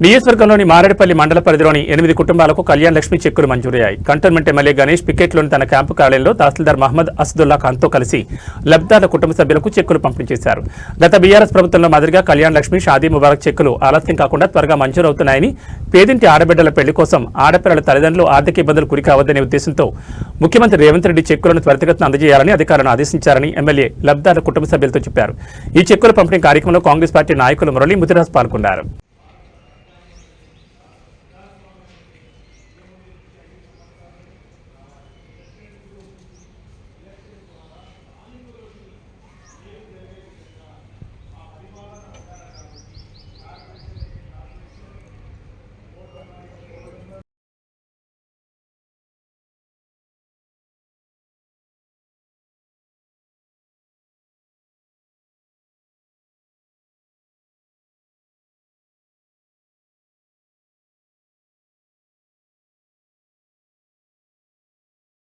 నియోజకవర్గంలోని మారేడుపల్లి మండల పరిధిలోని 8 కుటుంబాలకు కళ్యాణ్ లక్ష్మి చెక్కులు మంజూరయ్యాయి. కంటోన్మెంట్ ఎమ్మెల్యే గణేష్ పికెట్లోని తన క్యాంపు కార్యాలయంలో తహసీల్దార్ మహమ్మద్ అసదుల్లా ఖాన్తో కలిసి లబ్ధిదారుల కుటుంబ సభ్యులకు చెక్కులు పంపిణీ చేశారు. గత బీఆర్ఎస్ ప్రభుత్వంలో మాదిరిగా కళ్యాణ్ లక్ష్మి, షాదీ ముబారక్ చెక్కులు ఆలస్యం కాకుండా త్వరగా మంజూరవుతున్నాయని, పేదింటి ఆడబిడ్డల పెళ్లి కోసం ఆడపిల్లల తల్లిదండ్రులు ఆర్థిక ఇబ్బందులు గురి కావద్దనే ఉద్దేశంతో ముఖ్యమంత్రి రేవంత్ రెడ్డి చెక్కులను త్వరితగతిన అందజేయాలని అధికారులను ఆదేశించారని ఎమ్మెల్యే లబ్ధిదారుల కుటుంబ సభ్యులతో చెప్పారు. ఈ చెక్కుల పంపిణీ కార్యక్రమంలో కాంగ్రెస్ పార్టీ నాయకులు మురళీ ముదిరాజ్ పాల్గొన్నారు.